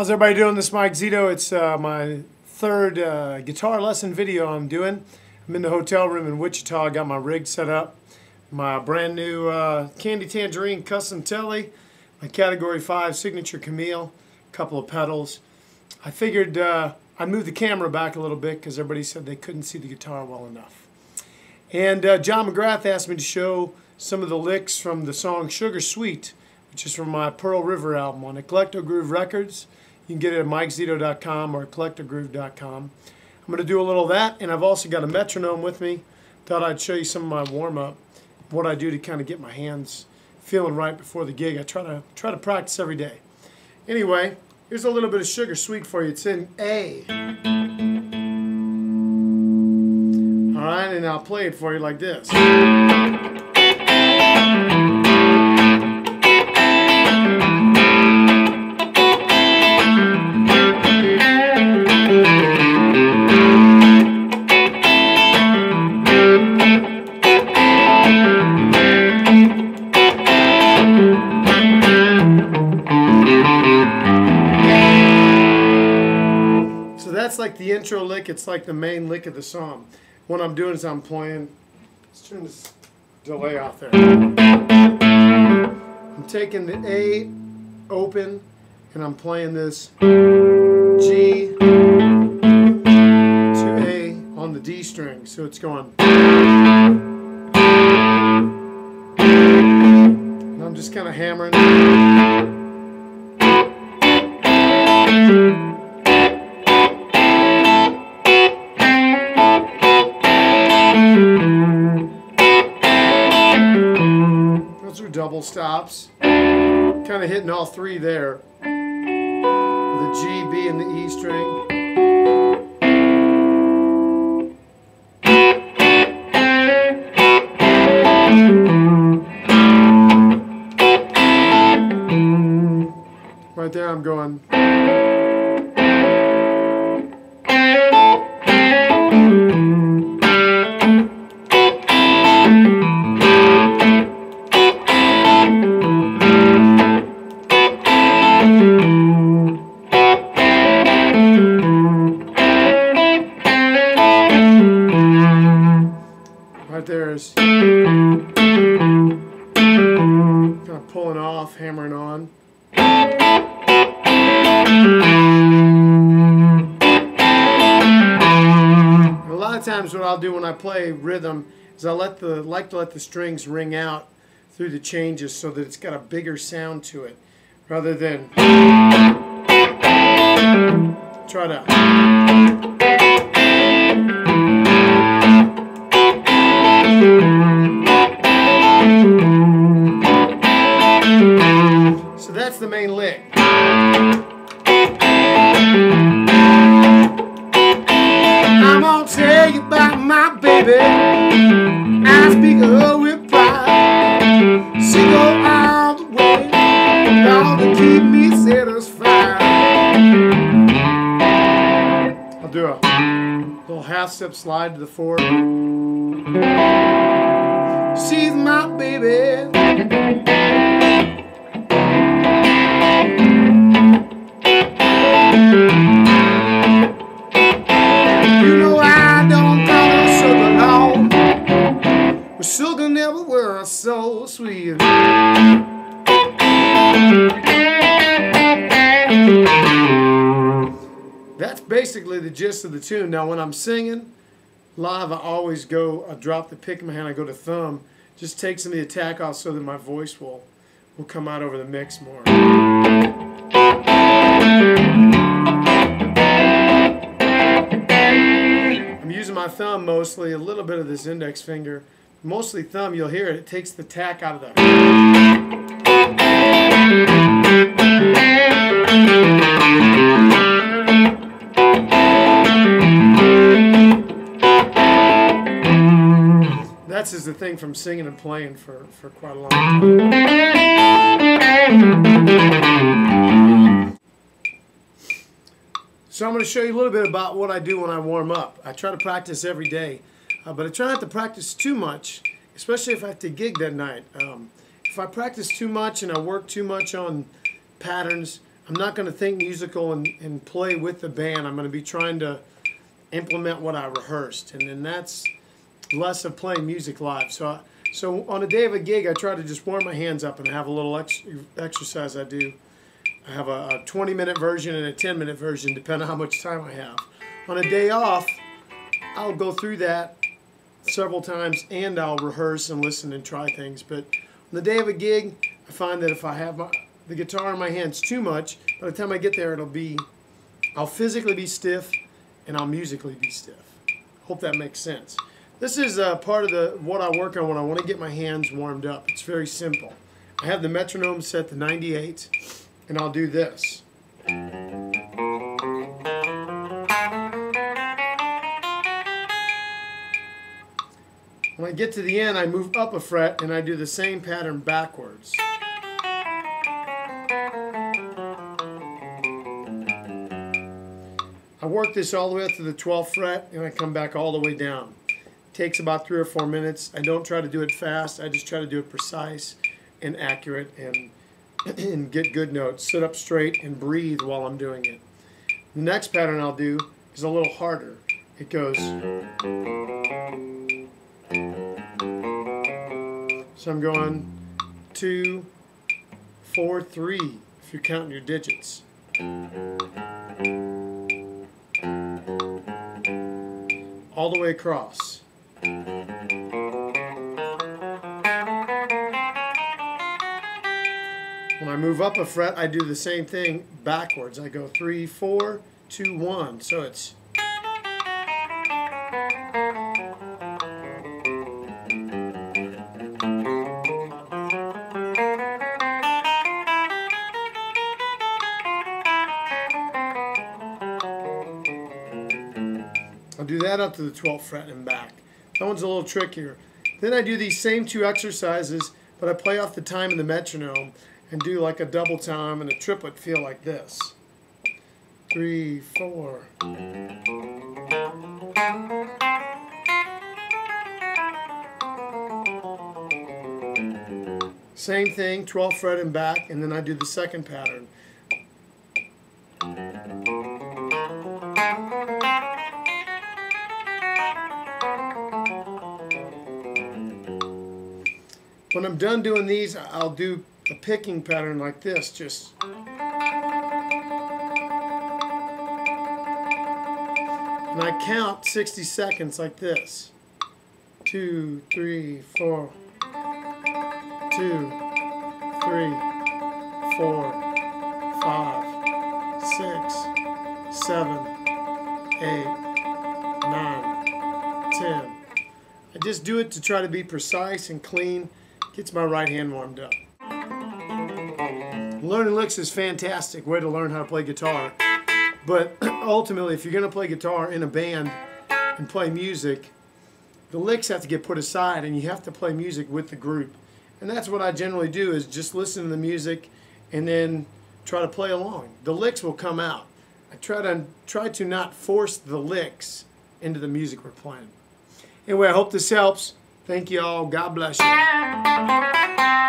How's everybody doing? This is Mike Zito. It's my third guitar lesson video I'm doing. I'm in the hotel room in Wichita. I got my rig set up. My brand new Candy Tangerine custom telly. My Category 5 Signature Camille. A couple of pedals. I figured I'd move the camera back a little bit because everybody said they couldn't see the guitar well enough. And John McGrath asked me to show some of the licks from the song Sugar Sweet, which is from my Pearl River album on Eclecto Groove Records. You can get it at mikezito.com or eclectogroove.com. I'm going to do a little of that, and I've also got a metronome with me. Thought I'd show you some of my warm-up, what I do to kind of get my hands feeling right before the gig. I try to practice every day. Anyway, here's a little bit of Sugar Sweet for you. It's in A. All right, and I'll play it for you like this. That's like the intro lick. It's like the main lick of the song. What I'm doing is I'm playing. Let's turn this delay off there. I'm taking the A open and I'm playing this G to A on the D string. So it's going. And I'm just kind of hammering. Double stops, kind of hitting all three there. The G, B, and the E string. Right there I'm going. Right there is kind of pulling off, hammering on. And a lot of times what I'll do when I play rhythm is I like to let the strings ring out through the changes so that it's got a bigger sound to it, rather than try to that's the main lick. I'm gonna tell you about my baby. I speak of her with pride. She go all the way, all to keep me satisfied. I'll do a little half-step slide to the four. She's my baby. You know I don't call her sugar long, but sugar never was so sweet. That's basically the gist of the tune. Now when I'm singing live, I always go, I drop the pick in my hand, I go to thumb, just take some of the attack off so that my voice will come out over the mix more. I'm using my thumb mostly, a little bit of this index finger. Mostly thumb, you'll hear it. It takes the tack out of the... That's just the thing from singing and playing for quite a long time. So I'm going to show you a little bit about what I do when I warm up. I try to practice every day, but I try not to practice too much, especially if I have to gig that night. If I practice too much and I work too much on patterns, I'm not going to think musical and play with the band. I'm going to be trying to implement what I rehearsed, and then that's less of playing music live. So on a day of a gig, I try to just warm my hands up and have a little exercise I do. I have a 20-minute version and a 10-minute version, depending on how much time I have. On a day off, I'll go through that several times, and I'll rehearse and listen and try things. But on the day of a gig, I find that if I have the guitar in my hands too much, by the time I get there, I'll physically be stiff and I'll musically be stiff. Hope that makes sense. This is part of what I work on when I want to get my hands warmed up. It's very simple. I have the metronome set to 98, and I'll do this. When I get to the end, I move up a fret and I do the same pattern backwards. I work this all the way up to the 12th fret and I come back all the way down. It takes about 3 or 4 minutes. I don't try to do it fast. I just try to do it precise and accurate and get good notes. Sit up straight and breathe while I'm doing it. The next pattern I'll do is a little harder. It goes. So I'm going 2, 4, 3 if you're counting your digits. All the way across. When I move up a fret, I do the same thing backwards. I go 3, 4, 2, 1. So it's. I'll do that up to the 12th fret and back. That one's a little trickier. Then I do these same 2 exercises, but I play off the time in the metronome and do like a double time and a triplet feel like this. 3, 4. Same thing, 12th fret and back, and then I do the second pattern. When I'm done doing these, I'll do a picking pattern like this, just. And I count 60 seconds like this. 2, 3, 4. 2, 3, 4, 5, 6, 7, 8, 9, 10. I just do it to try to be precise and clean. Gets my right hand warmed up. Learning licks is a fantastic way to learn how to play guitar. But ultimately, if you're going to play guitar in a band and play music, the licks have to get put aside and you have to play music with the group. And that's what I generally do, is just listen to the music and then try to play along. The licks will come out. I try to not force the licks into the music we're playing. Anyway, I hope this helps. Thank you all. God bless you.